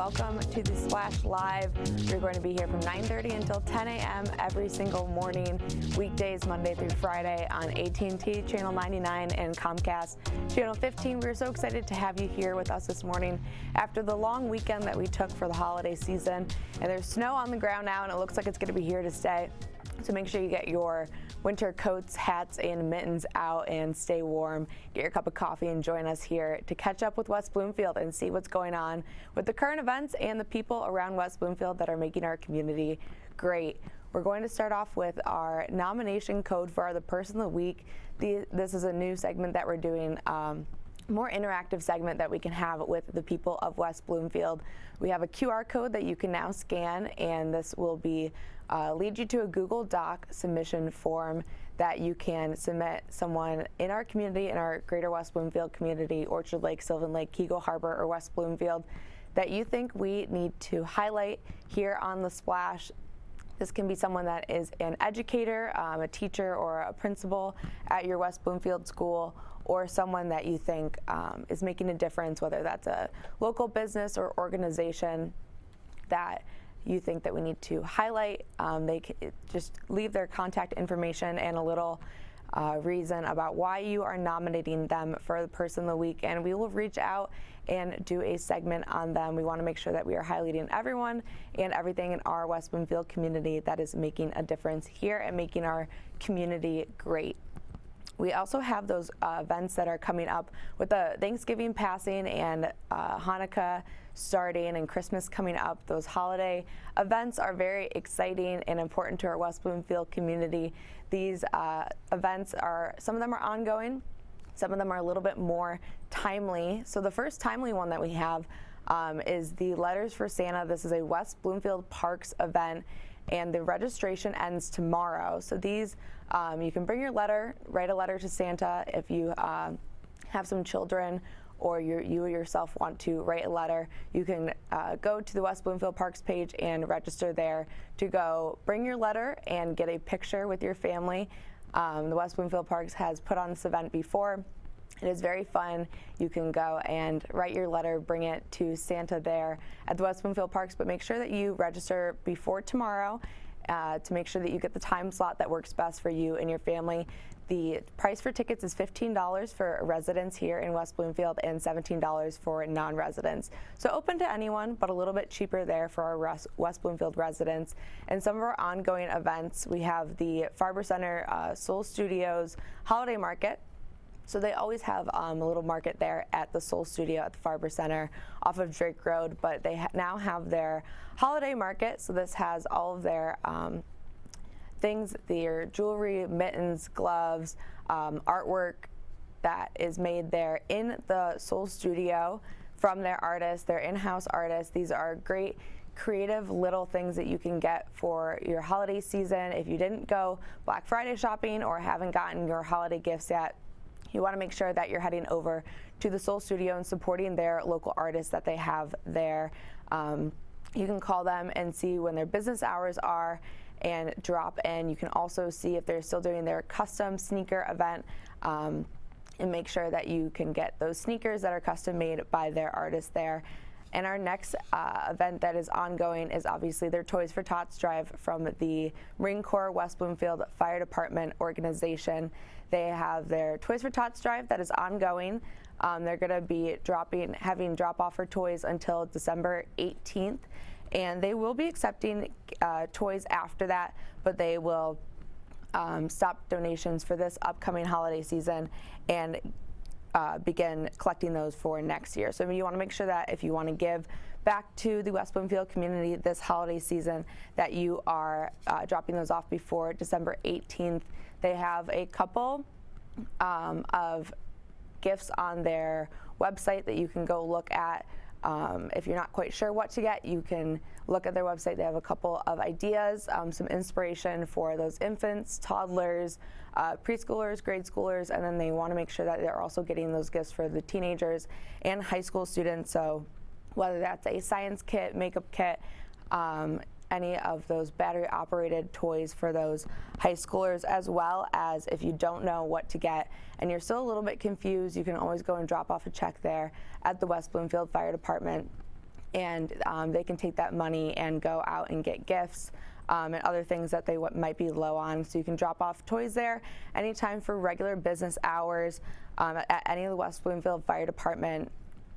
welcome to the Splash Live. We're going to be here from 9:30 until 10 a.m. every single morning, weekdays Monday through Friday on AT&T Channel 99 and Comcast Channel 15. We're so excited to have you here with us this morning after the long weekend that we took for the holiday season. And there's snow on the ground now, and it looks like it's going to be here to stay. So make sure you get your winter coats, hats, and mittens out and stay warm. Get your cup of coffee and join us here to catch up with West Bloomfield and see what's going on with the current events and the people around West Bloomfield that are making our community great. We're going to start off with our nomination code for the Person of the Week. This is a new segment that we're doing. More interactive segment that we can have with the people of West Bloomfield. We have a QR code that you can now scan, and this will be lead you to a Google Doc submission form that you can submit someone in our community, in our greater West Bloomfield community, Orchard Lake, Sylvan Lake, Keego Harbor, or West Bloomfield, that you think we need to highlight here on the Splash. This can be someone that is an educator, a teacher, or a principal at your West Bloomfield school, or someone that you think is making a difference, whether that's a local business or organization that you think that we need to highlight. They can just leave their contact information and a little reason about why you are nominating them for the Person of the Week, and we will reach out and do a segment on them. We want to make sure that we are highlighting everyone and everything in our West Bloomfield community that is making a difference here and making our community great. We also have those events that are coming up with the Thanksgiving passing and Hanukkah starting and Christmas coming up. Those holiday events are very exciting and important to our West Bloomfield community. These events some of them are ongoing, some of them are a little bit more timely. So the first timely one that we have is the Letters for Santa. This is a West Bloomfield Parks event, and the registration ends tomorrow. So these, you can bring your letter, write a letter to Santa if you have some children or you yourself want to write a letter. You can go to the West Bloomfield Parks page and register there to go bring your letter and get a picture with your family. The West Bloomfield Parks has put on this event before. It is very fun. You can go and write your letter, bring it to Santa there at the West Bloomfield Parks, but make sure that you register before tomorrow to make sure that you get the time slot that works best for you and your family. The price for tickets is $15 for residents here in West Bloomfield and $17 for non-residents. So open to anyone, but a little bit cheaper there for our West Bloomfield residents. And some of our ongoing events, we have the Farber Center Soul Studios Holiday Market. So they always have a little market there at the Soul Studio at the Farber Center off of Drake Road, but they now have their holiday market. So this has all of their things, their jewelry, mittens, gloves, artwork that is made there in the Soul Studio from their artists, their in-house artists. These are great creative little things that you can get for your holiday season. If you didn't go Black Friday shopping or haven't gotten your holiday gifts yet, you want to make sure that you're heading over to the Soul Studio and supporting their local artists that they have there. You can call them and see when their business hours are and drop in. You can also see if they're still doing their custom sneaker event and make sure that you can get those sneakers that are custom made by their artists there. And our next event that is ongoing is obviously their Toys for Tots drive from the Marine Corps West Bloomfield Fire Department organization. They have their Toys for Tots drive that is ongoing. They're going to be having drop-off for toys until December 18th. And they will be accepting toys after that, but they will stop donations for this upcoming holiday season and begin collecting those for next year. So you want to make sure that if you want to give back to the West Bloomfield community this holiday season, that you are dropping those off before December 18th. They have a couple of gifts on their website that you can go look at. If you're not quite sure what to get, you can look at their website. They have a couple of ideas, some inspiration for those infants, toddlers, preschoolers, grade schoolers, and then they want to make sure that they're also getting those gifts for the teenagers and high school students. So whether that's a science kit, makeup kit, any of those battery-operated toys for those high schoolers, as well as if you don't know what to get and you're still a little bit confused, you can always go and drop off a check there at the West Bloomfield Fire Department and they can take that money and go out and get gifts and other things that they might be low on. So you can drop off toys there anytime for regular business hours at any of the West Bloomfield Fire Department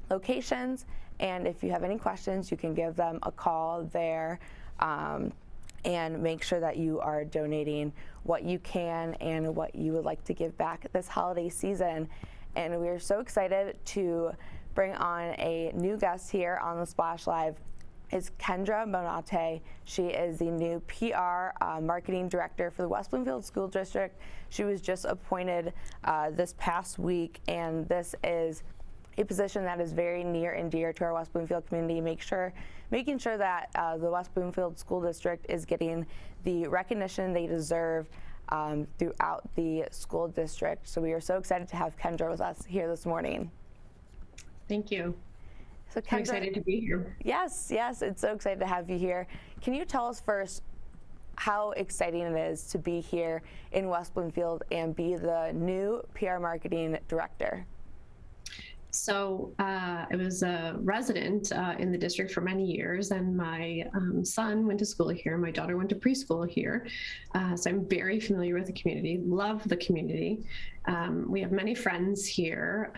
locations. And if you have any questions, you can give them a call there and make sure that you are donating what you can and what you would like to give back this holiday season. And we are so excited to bring on a new guest here on the Splash Live. Is Kendra Montante. She is the new PR marketing director for the West Bloomfield School District. She was just appointed this past week, and this is a position that is very near and dear to our West Bloomfield community. Making sure that the West Bloomfield School District is getting the recognition they deserve throughout the school district. So we are so excited to have Kendra with us here this morning. Thank you. So Kendra, I'm excited to be here. Yes, it's so excited to have you here. Can you tell us first how exciting it is to be here in West Bloomfield and be the new PR marketing director? So I was a resident in the district for many years, and my son went to school here. My daughter went to preschool here. So I'm very familiar with the community, love the community. We have many friends here.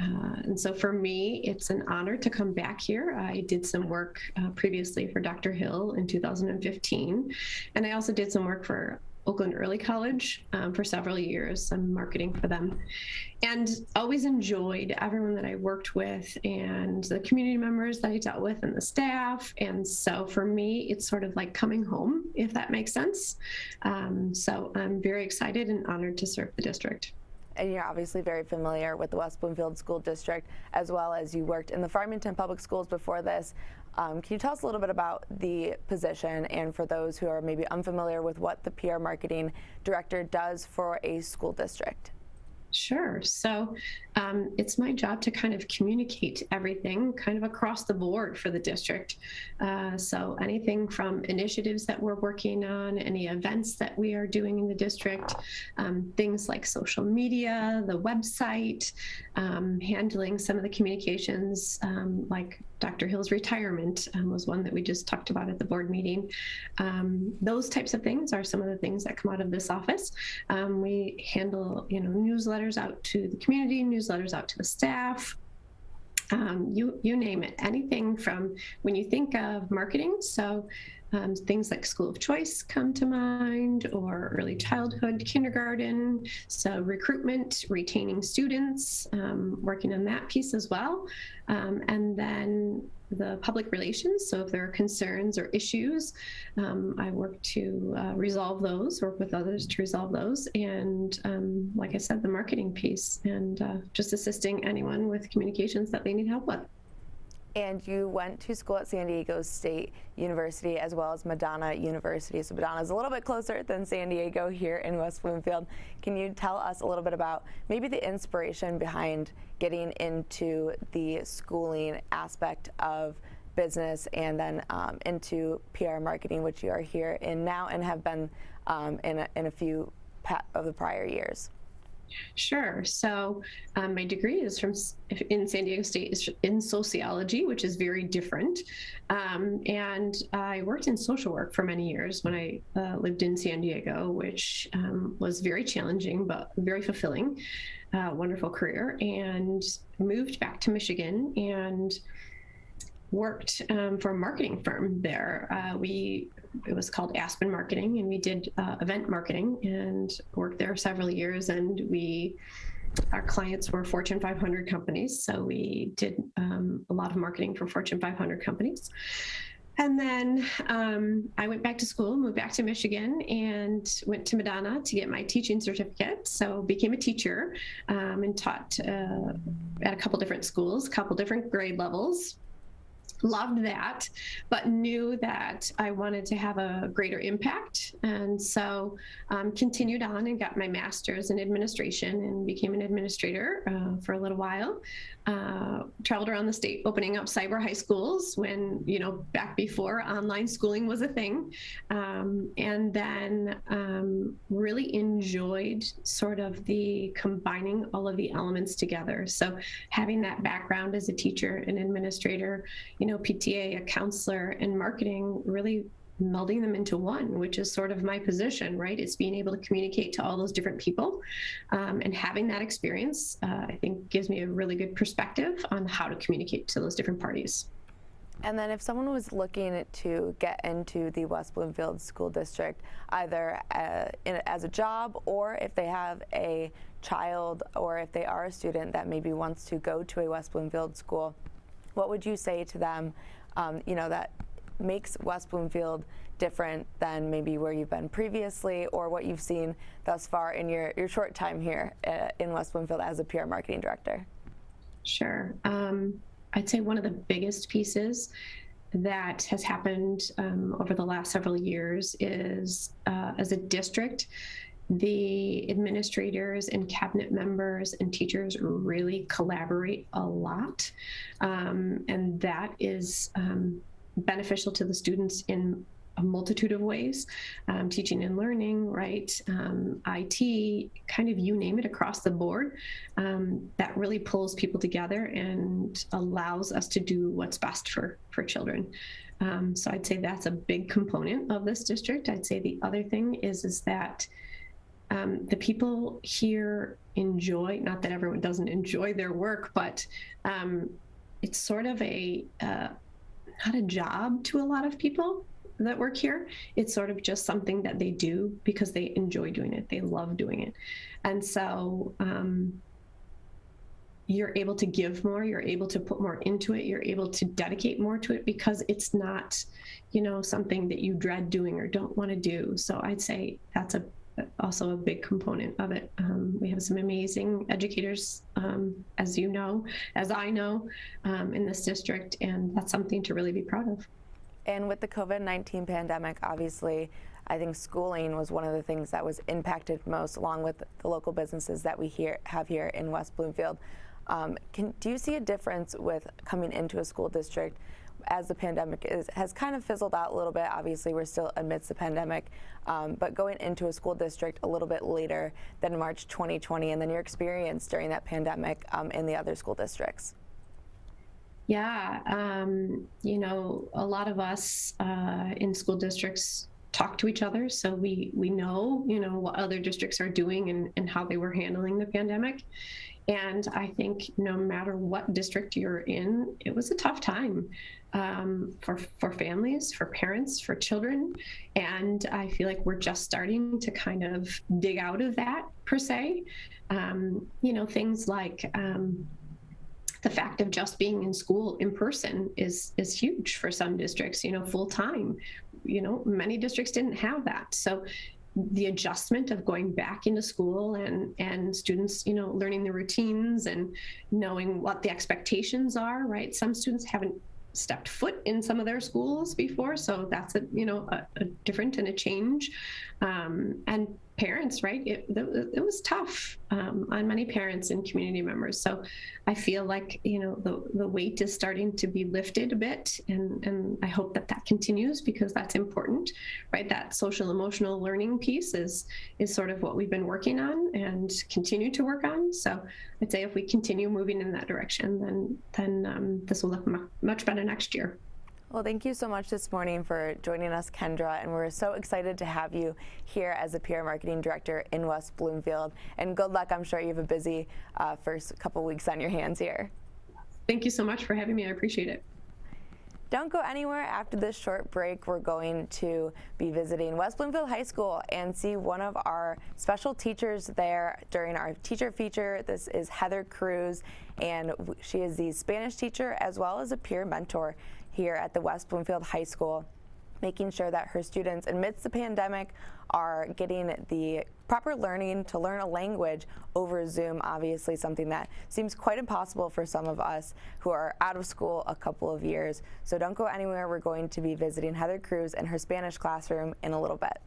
And so for me, it's an honor to come back here. I did some work previously for Dr. Hill in 2015. And I also did some work for Oakland Early College for several years. I'm marketing for them, and always enjoyed everyone that I worked with and the community members that I dealt with and the staff. And so for me, it's sort of like coming home, if that makes sense. So I'm very excited and honored to serve the district. And you're obviously very familiar with the West Bloomfield School District, as well as you worked in the Farmington Public Schools before this. Can you tell us a little bit about the position, and for those who are maybe unfamiliar with what the PR marketing director does for a school district? Sure. So it's my job to kind of communicate everything kind of across the board for the district. So anything from initiatives that we're working on, any events that we are doing in the district, things like social media, the website, handling some of the communications, like Dr. Hill's retirement was one that we just talked about at the board meeting. Those types of things are some of the things that come out of this office. We handle, newsletters out to the community, newsletters out to the staff, you name it, anything from when you think of marketing. So things like school of choice come to mind, or early childhood, kindergarten. So recruitment, retaining students, working on that piece as well. And then the public relations. So if there are concerns or issues, I work to resolve those, work with others to resolve those. And like I said, the marketing piece, and just assisting anyone with communications that they need help with. And you went to school at San Diego State University as well as Madonna University. So Madonna is a little bit closer than San Diego here in West Bloomfield. Can you tell us a little bit about maybe the inspiration behind getting into the schooling aspect of business and then into PR marketing, which you are here in now and have been in a few of the prior years? Sure. So my degree is in San Diego State is in sociology, which is very different. And I worked in social work for many years when I lived in San Diego, which was very challenging, but very fulfilling, wonderful career, and moved back to Michigan and worked for a marketing firm there. It was called Aspen Marketing, and we did event marketing and worked there several years. And our clients were Fortune 500 companies. So we did a lot of marketing for Fortune 500 companies. And then I went back to school, moved back to Michigan, and went to Madonna to get my teaching certificate. So became a teacher and taught at a couple different schools, a couple different grade levels. Loved that, but knew that I wanted to have a greater impact. And so continued on and got my master's in administration and became an administrator for a little while. Traveled around the state opening up cyber high schools when, back before online schooling was a thing. And then really enjoyed sort of the combining all of the elements together. So having that background as a teacher and administrator, PTA, a counselor, and marketing, really melding them into one, which is sort of my position, right? It's being able to communicate to all those different people, and having that experience, I think gives me a really good perspective on how to communicate to those different parties. And then if someone was looking to get into the West Bloomfield School District, either as a job, or if they have a child, or if they are a student that maybe wants to go to a West Bloomfield school, what would you say to them, that makes West Bloomfield different than maybe where you've been previously, or what you've seen thus far in your short time here in West Bloomfield as a PR marketing director? Sure. I'd say one of the biggest pieces that has happened over the last several years is, as a district, the administrators and cabinet members and teachers really collaborate a lot. And that is beneficial to the students in a multitude of ways, teaching and learning, right? IT, kind of you name it, across the board. That really pulls people together and allows us to do what's best for children. So I'd say that's a big component of this district. I'd say the other thing is that the people here enjoy, not that everyone doesn't enjoy their work, but it's sort of not a job to a lot of people that work here. It's sort of just something that they do because they enjoy doing it. They love doing it. And so you're able to give more, you're able to put more into it, you're able to dedicate more to it because it's not, something that you dread doing or don't want to do. So I'd say that's also a big component of it. We have some amazing educators, as I know, in this district, and that's something to really be proud of. And with the COVID-19 pandemic, obviously, I think schooling was one of the things that was impacted most, along with the local businesses that we have here in West Bloomfield. Do you see a difference with coming into a school district as the pandemic has kind of fizzled out a little bit? Obviously, we're still amidst the pandemic, but going into a school district a little bit later than March 2020, and then your experience during that pandemic in the other school districts? Yeah, a lot of us in school districts talk to each other, so we know, what other districts are doing and how they were handling the pandemic. And I think no matter what district you're in, it was a tough time for families, for parents, for children. And I feel like we're just starting to kind of dig out of that, per se. Things like the fact of just being in school in person is huge for some districts, full time. Many districts didn't have that. So the adjustment of going back into school and students, learning the routines and knowing what the expectations are, right? Some students haven't stepped foot in some of their schools before, so that's a different and a change. And parents, right? It was tough on many parents and community members. So I feel like, the weight is starting to be lifted a bit, and I hope that continues, because that's important, right? That social emotional learning piece is sort of what we've been working on and continue to work on. So I'd say if we continue moving in that direction, then this will look much better next year. Well, thank you so much this morning for joining us, Kendra, and we're so excited to have you here as a PR marketing director in West Bloomfield. And good luck. I'm sure you have a busy first couple weeks on your hands here. Thank you so much for having me. I appreciate it. Don't go anywhere. After this short break, we're going to be visiting West Bloomfield High School and see one of our special teachers there during our teacher feature. This is Heather Cruz, and she is the Spanish teacher as well as a peer mentor here at the West Bloomfield High School, making sure that her students amidst the pandemic are getting the proper learning to learn a language over Zoom, obviously something that seems quite impossible for some of us who are out of school a couple of years. So don't go anywhere. We're going to be visiting Heather Cruz in her Spanish classroom in a little bit.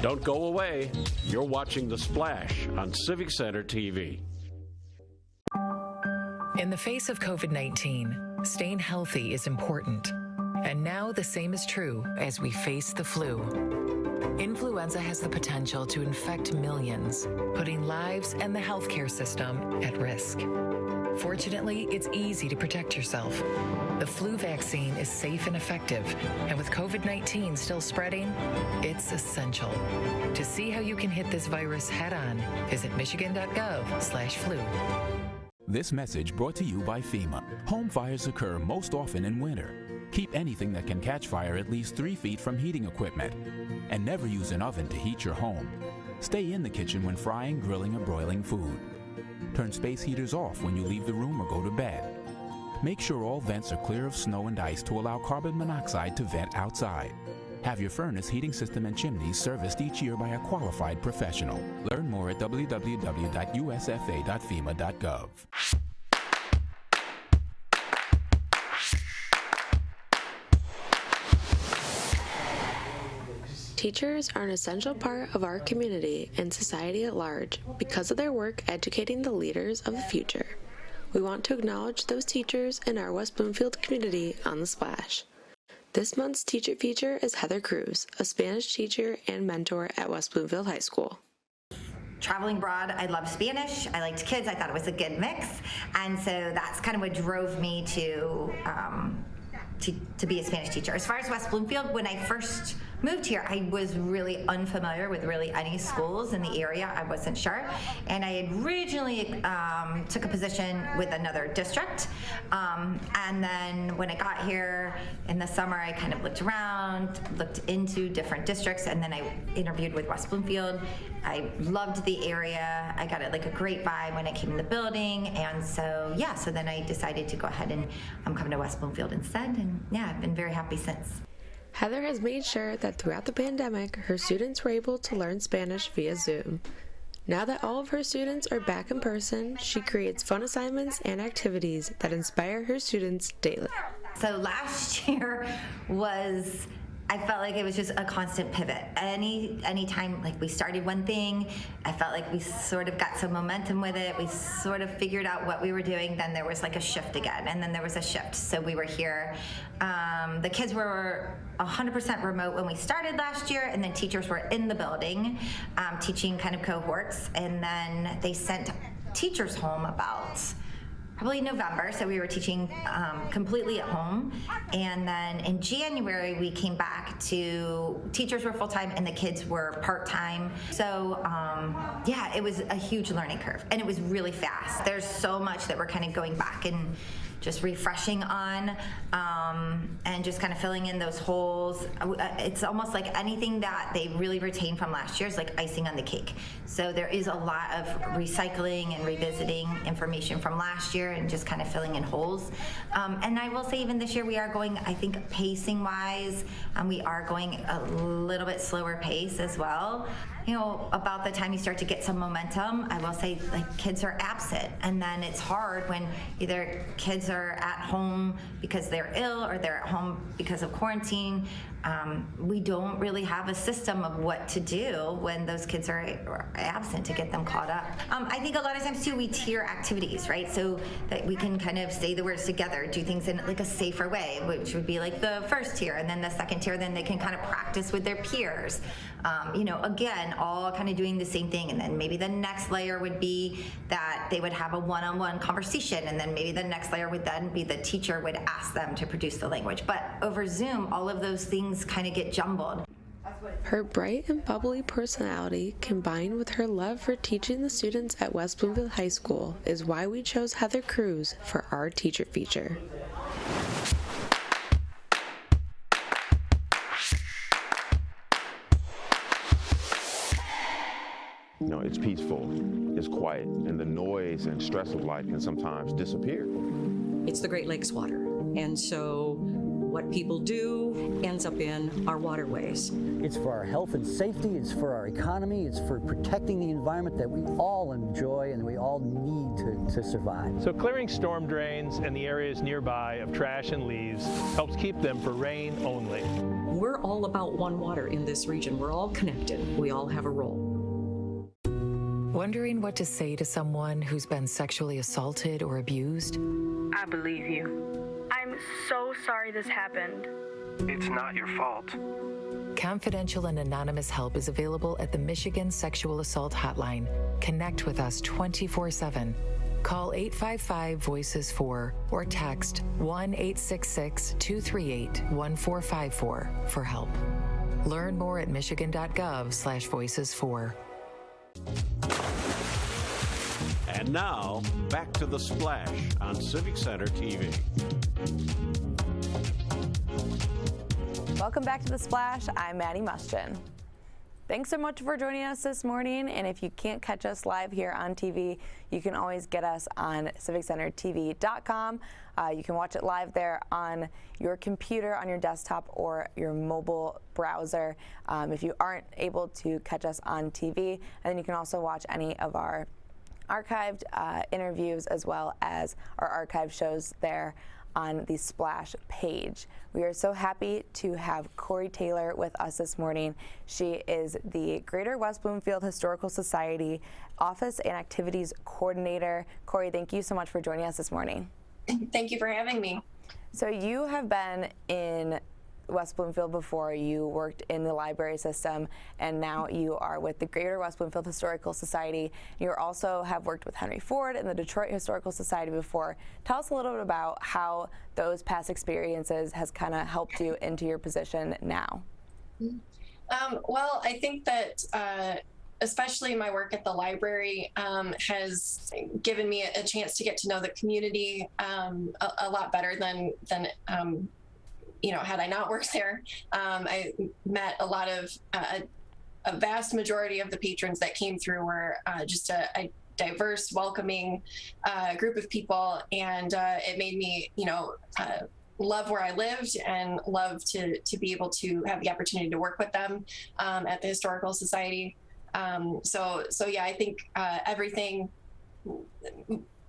Don't go away. You're watching The Splash on Civic Center TV. In the face of COVID-19, staying healthy is important. And now the same is true as we face the flu. Influenza has the potential to infect millions, putting lives and the healthcare system at risk. Fortunately, it's easy to protect yourself. The flu vaccine is safe and effective, and with COVID-19 still spreading, it's essential. To see how you can hit this virus head-on, visit michigan.gov/flu. This message brought to you by FEMA. Home fires occur most often in winter. Keep anything that can catch fire at least 3 feet from heating equipment. And never use an oven to heat your home. Stay in the kitchen when frying, grilling, or broiling food. Turn space heaters off when you leave the room or go to bed. Make sure all vents are clear of snow and ice to allow carbon monoxide to vent outside. Have your furnace, heating system, and chimneys serviced each year by a qualified professional. Learn more at www.usfa.fema.gov. Teachers are an essential part of our community and society at large because of their work educating the leaders of the future. We want to acknowledge those teachers in our West Bloomfield community on The Splash. This month's teacher feature is Heather Cruz, a Spanish teacher and mentor at West Bloomfield High School. Traveling abroad, I love Spanish. I liked kids. I thought it was a good mix. And so that's kind of what drove me to be a Spanish teacher. As far as West Bloomfield, when I first moved here, I was really unfamiliar with really any schools in the area. I wasn't sure. And I had originally took a position with another district. And then when I got here in the summer, I kind of looked around, looked into different districts, and then I interviewed with West Bloomfield. I loved the area. I got a great vibe when I came in the building. And so, yeah, so then I decided to go ahead and come to West Bloomfield instead. And yeah, I've been very happy since. Heather has made sure that throughout the pandemic, her students were able to learn Spanish via Zoom. Now that all of her students are back in person, she creates fun assignments and activities that inspire her students daily. So last year I felt like it was just a constant pivot. Anytime we started one thing, I felt like we sort of got some momentum with it. We sort of figured out what we were doing. Then there was a shift again, and then there was a shift. So we were here. The kids were 100% remote when we started last year, and then teachers were in the building teaching kind of cohorts, and then they sent teachers home about probably November, so we were teaching completely at home. And then in January, we came back to teachers were full-time and the kids were part-time. So yeah, it was a huge learning curve, and it was really fast. There's so much that we're kind of going back and just refreshing on and just kind of filling in those holes. It's almost like anything that they really retained from last year is like icing on the cake. So there is a lot of recycling and revisiting information from last year and just kind of filling in holes. And I will say even this year we are going, I think pacing wise, we are going a little bit slower pace as well. You know, about the time you start to get some momentum, I will say kids are absent, and then it's hard when either kids are at home because they're ill or they're at home because of quarantine. We don't really have a system of what to do when those kids are absent to get them caught up. I think a lot of times too we tier activities, right? So that we can kind of say the words together, do things in a safer way, which would be the first tier, and then the second tier, then they can kind of practice with their peers. Again, all kind of doing the same thing, and then maybe the next layer would be that they would have a one-on-one conversation, and then maybe the next layer would then be the teacher would ask them to produce the language. But over Zoom, all of those things kind of get jumbled. Her bright and bubbly personality, combined with her love for teaching the students at West Bloomfield High School, is why we chose Heather Cruz for our teacher feature. It's peaceful, it's quiet, and the noise and stress of life can sometimes disappear. It's the Great Lakes water, and so what people do ends up in our waterways. It's for our health and safety, it's for our economy, it's for protecting the environment that we all enjoy and we all need to survive. So clearing storm drains and the areas nearby of trash and leaves helps keep them for rain only. We're all about one water in this region. We're all connected. We all have a role. Wondering what to say to someone who's been sexually assaulted or abused? I believe you. I'm so sorry this happened. It's not your fault. Confidential and anonymous help is available at the Michigan Sexual Assault Hotline. Connect with us 24/7. Call 855-VOICES-4 or text 1-866-238-1454 for help. Learn more at michigan.gov/voices4. And now, back to The Splash on Civic Center TV. Welcome back to The Splash. I'm Maddie Mustion. Thanks so much for joining us this morning, and if you can't catch us live here on TV, you can always get us on civiccentertv.com. You can watch it live there on your computer, on your desktop, or your mobile browser if you aren't able to catch us on TV. And then you can also watch any of our archived interviews as well as our archive shows there on the Splash page. We are so happy to have Cory Taylor with us this morning. She is the Greater West Bloomfield Historical Society Office and Activities Coordinator. Cory, thank you so much for joining us this morning. Thank you for having me. So you have been in West Bloomfield before. You worked in the library system, and now you are with the Greater West Bloomfield Historical Society. You also have worked with Henry Ford and the Detroit Historical Society before. Tell us a little bit about how those past experiences has kind of helped you into your position now. Well, I think that especially my work at the library has given me a chance to get to know the community a lot better than had I not worked there. I met a lot of, a vast majority of the patrons that came through were just a diverse, welcoming group of people, and it made me, love where I lived and love to be able to have the opportunity to work with them at the Historical Society. So yeah, I think everything,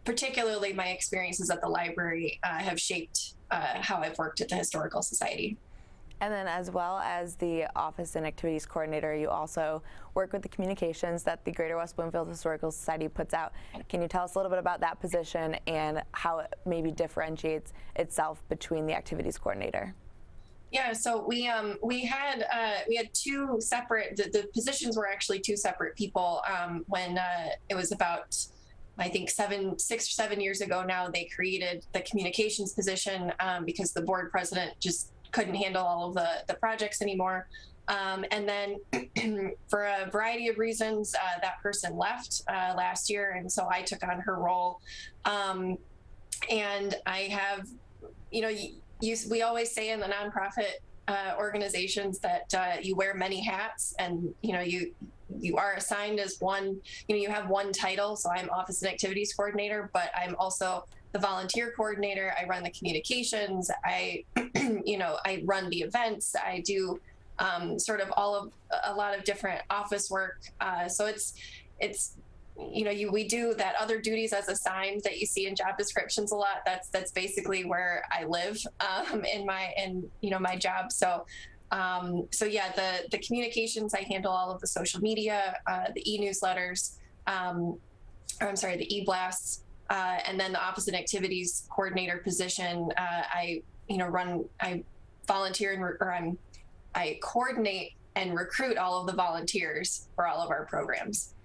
particularly my experiences at the library, have shaped how I've worked at the Historical Society. And then as well as the Office and Activities Coordinator, you also work with the communications that the Greater West Bloomfield Historical Society puts out. Can you tell us a little bit about that position and how it maybe differentiates itself between the Activities Coordinator? Yeah, so we had two separate, the positions were actually two separate people when it was about, I think 6 or 7 years ago now, they created the communications position because the board president just couldn't handle all of the projects anymore. And then for a variety of reasons, that person left last year. And so I took on her role. And I have, we always say in the nonprofit organizations that you wear many hats, and you are assigned as one, you have one title. So I'm Office and Activities Coordinator, but I'm also the volunteer coordinator. I run the communications. I run the events. I do sort of a lot of different office work. So it's we do that other duties as assigned that you see in job descriptions a lot. That's basically where I live in my job. So yeah, the communications, I handle all of the social media, the the e-blasts, and then the Office and Activities Coordinator position. I volunteer I coordinate and recruit all of the volunteers for all of our programs.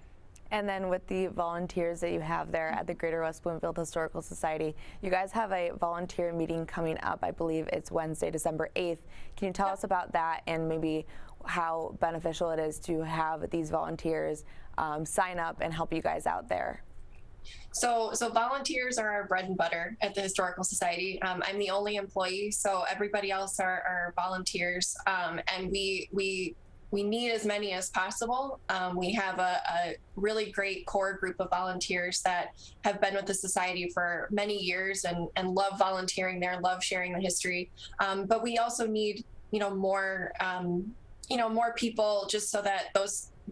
And then with the volunteers that you have there at the Greater West Bloomfield Historical Society, you guys have a volunteer meeting coming up. I believe it's Wednesday, December 8th. Can you tell us about that and maybe how beneficial it is to have these volunteers sign up and help you guys out there? So volunteers are our bread and butter at the Historical Society. I'm the only employee, so everybody else are volunteers, and we need as many as possible. We have a really great core group of volunteers that have been with the Society for many years and love volunteering there, love sharing the history. But we also need, more people, just so that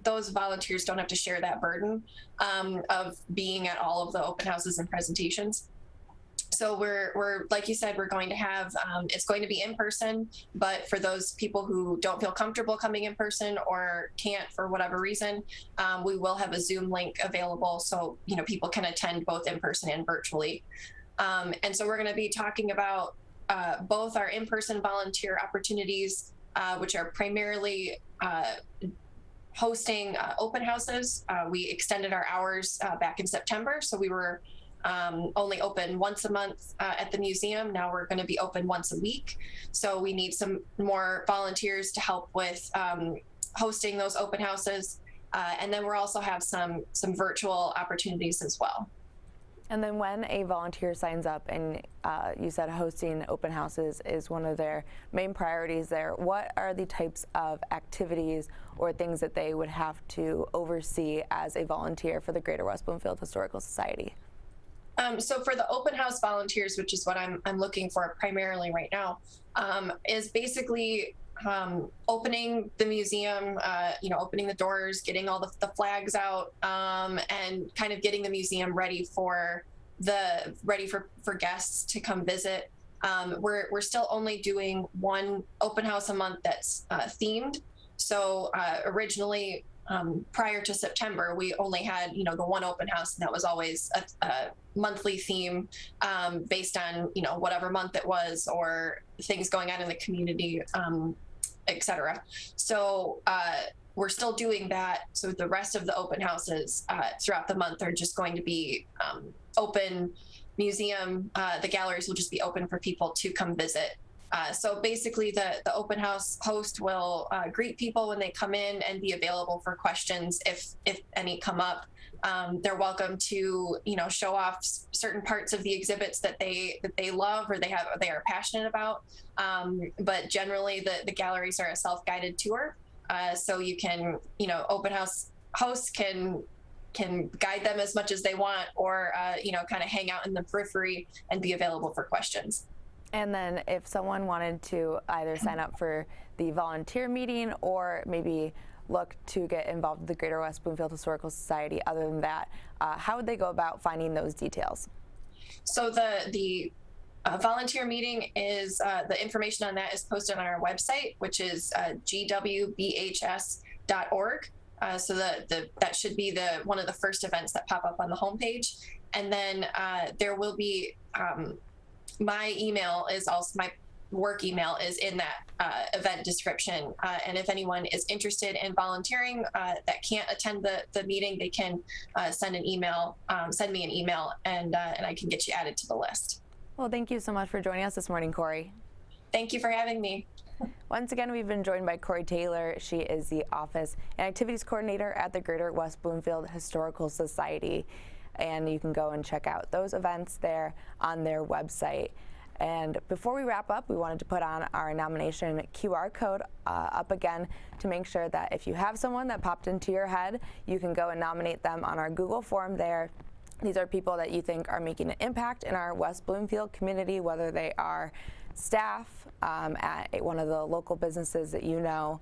those volunteers don't have to share that burden of being at all of the open houses and presentations. So we're like you said, we're going to have, it's going to be in person, but for those people who don't feel comfortable coming in person or can't for whatever reason, we will have a Zoom link available so, people can attend both in person and virtually. And so we're going to be talking about both our in-person volunteer opportunities, which are primarily hosting open houses. We extended our hours back in September, so we were only open once a month at the museum. Now we're going to be open once a week. So we need some more volunteers to help with hosting those open houses. And then we'll also have some virtual opportunities as well. And then when a volunteer signs up, and you said hosting open houses is one of their main priorities there, what are the types of activities or things that they would have to oversee as a volunteer for the Greater West Bloomfield Historical Society? So for the open house volunteers, which is what I'm looking for primarily right now, is basically opening the museum, opening the doors, getting all the flags out, and kind of getting the museum ready for guests to come visit. We're still only doing one open house a month that's themed. So originally, prior to September, we only had the one open house, and that was always a monthly theme based on whatever month it was or things going on in the community, etc. So we're still doing that. So the rest of the open houses throughout the month are just going to be open museum. The galleries will just be open for people to come visit. So basically the open house host will greet people when they come in and be available for questions if any come up. They're welcome to show off certain parts of the exhibits that they love or they are passionate about. But generally the galleries are a self-guided tour. So you can, open house hosts can guide them as much as they want, or kind of hang out in the periphery and be available for questions. And then if someone wanted to either sign up for the volunteer meeting or maybe look to get involved with the Greater West Bloomfield Historical Society, other than that, how would they go about finding those details? So the volunteer meeting is, the information on that is posted on our website, which is GWBHS.org. So that should be one of the first events that pop up on the homepage. And then there will be, my email is also, my work email is in that event description. And if anyone is interested in volunteering that can't attend the meeting, they can send me an email, and I can get you added to the list. Well, thank you so much for joining us this morning, Cory. Thank you for having me. Once again, we've been joined by Cory Taylor. She is the Office and Activities Coordinator at the Greater West Bloomfield Historical Society. And you can go and check out those events there on their website. And before we wrap up, we wanted to put on our nomination QR code up again to make sure that if you have someone that popped into your head, you can go and nominate them on our Google form there. These are people that you think are making an impact in our West Bloomfield community, whether they are staff at one of the local businesses that you know,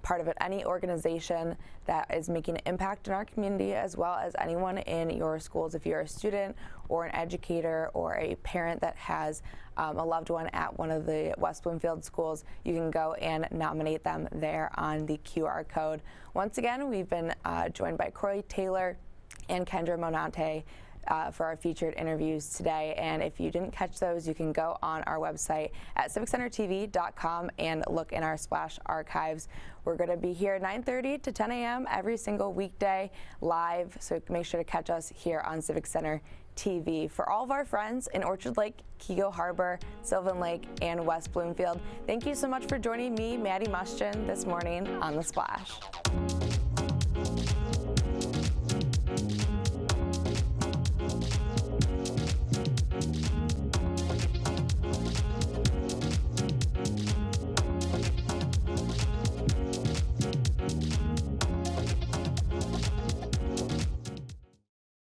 part of any organization that is making an impact in our community, as well as anyone in your schools. If you're a student or an educator or a parent that has a loved one at one of the West Bloomfield schools, you can go and nominate them there on the QR code. Once again, we've been joined by Cory Taylor and Kendra Montante for our featured interviews today. And if you didn't catch those, you can go on our website at civiccentertv.com and look in our Splash archives. We're going to be here 9:30 to 10 a.m. every single weekday live, so make sure to catch us here on Civic Center TV. For all of our friends in Orchard Lake, Keego Harbor, Sylvan Lake, and West Bloomfield, thank you so much for joining me, Maddie Mustion, this morning on The Splash.